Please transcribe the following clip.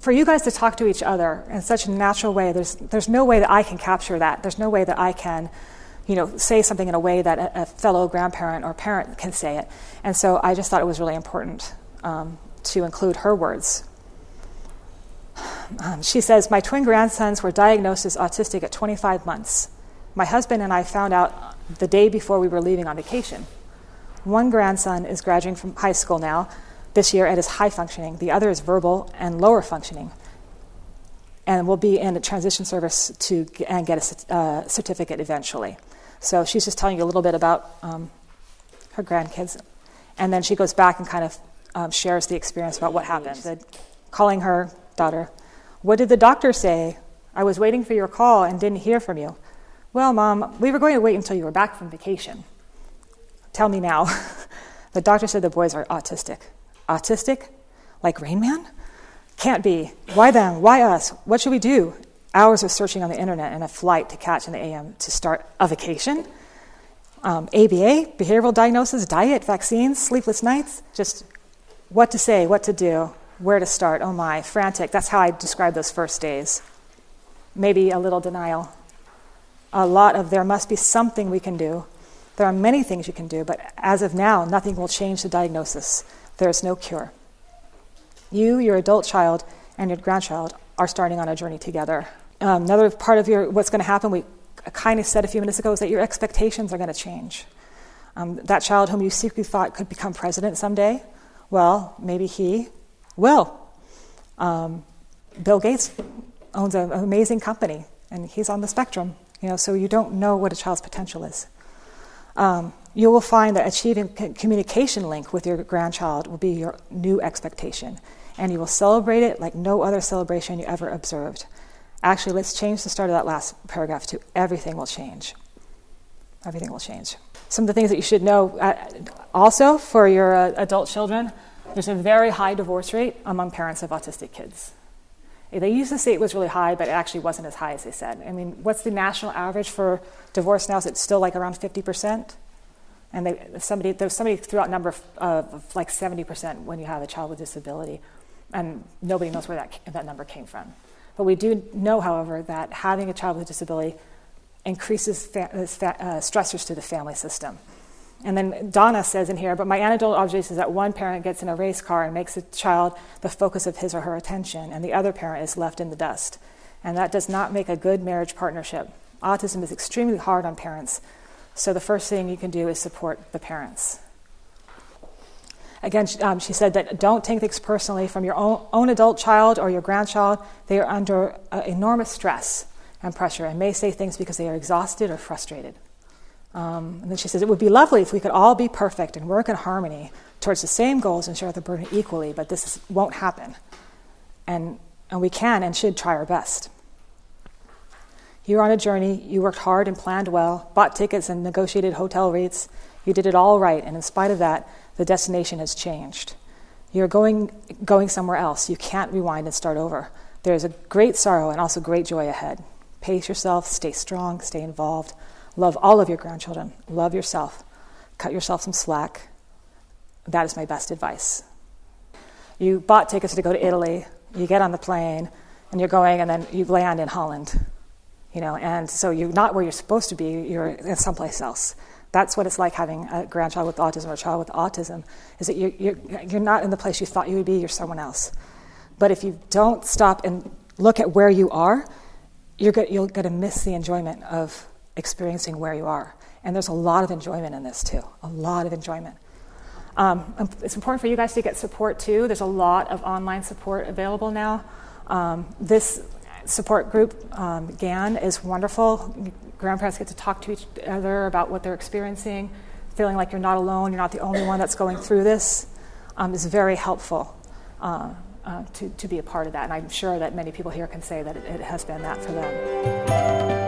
for you guys to talk to each other in such a natural way, there's no way that I can capture that. There's no way that I can, say something in a way that a fellow grandparent or parent can say it. And so I just thought it was really important to include her words. She says, my twin grandsons were diagnosed as autistic at 25 months. My husband and I found out the day before we were leaving on vacation. One grandson is graduating from high school now, this year, and is high functioning. The other is verbal and lower functioning, and will be in a transition service and get a certificate eventually. So she's just telling you a little bit about her grandkids, and then she goes back and kind of shares the experience about what happened. She said, calling her daughter, what did the doctor say? I was waiting for your call and didn't hear from you. Well, Mom, we were going to wait until you were back from vacation. Tell me now. The doctor said the boys are autistic. Autistic? Like Rain Man? Can't be. Why them? Why us? What should we do? Hours of searching on the internet and a flight to catch in the AM to start a vacation? ABA, behavioral diagnosis, diet, vaccines, sleepless nights, just what to say, what to do, where to start. Oh my, frantic. That's how I describe those first days. Maybe a little denial. A lot of there must be something we can do. There are many things you can do, but as of now, nothing will change the diagnosis. There is no cure. You, your adult child, and your grandchild are starting on a journey together. Another part of what's going to happen, we kind of said a few minutes ago, is that your expectations are going to change. That child whom you secretly thought could become president someday, well, maybe he will. Bill Gates owns an amazing company, and he's on the spectrum, so you don't know what a child's potential is. You will find that achieving communication link with your grandchild will be your new expectation, and you will celebrate it like no other celebration you ever observed. Actually, let's change the start of that last paragraph to everything will change. Everything will change. Some of the things that you should know also for your adult children, there's a very high divorce rate among parents of autistic kids. They used to say it was really high, but it actually wasn't as high as they said. I mean, what's the national average for divorce now? Is it still like around 50%? And there was somebody threw out a number of like 70% when you have a child with disability, and nobody knows where that number came from. But we do know, however, that having a child with a disability increases stressors to the family system. And then Donna says in here, but my anecdotal observation is that one parent gets in a race car and makes the child the focus of his or her attention, and the other parent is left in the dust. And that does not make a good marriage partnership. Autism is extremely hard on parents, so the first thing you can do is support the parents. Again, she said that don't take things personally from your own adult child or your grandchild. They are under enormous stress and pressure and may say things because they are exhausted or frustrated. And then she says, it would be lovely if we could all be perfect and work in harmony towards the same goals and share the burden equally, but this won't happen. And we can and should try our best. You're on a journey. You worked hard and planned well, bought tickets and negotiated hotel rates. You did it all right, and in spite of that, the destination has changed. You're going somewhere else. You can't rewind and start over. There's a great sorrow and also great joy ahead. Pace yourself, stay strong, stay involved. Love all of your grandchildren. Love yourself. Cut yourself some slack. That is my best advice. You bought tickets to go to Italy. You get on the plane, and you're going, and then you land in Holland. And so you're not where you're supposed to be. You're in someplace else. That's what it's like having a grandchild with autism or a child with autism, is that you're not in the place you thought you would be, you're someone else. But if you don't stop and look at where you are, you're going to miss the enjoyment of experiencing where you are. And there's a lot of enjoyment in this too, a lot of enjoyment. It's important for you guys to get support too. There's a lot of online support available now. This support group, GAN, is wonderful. Grandparents get to talk to each other about what they're experiencing, feeling like you're not alone, you're not the only one that's going through this. Is very helpful to be a part of that. And I'm sure that many people here can say that it has been that for them.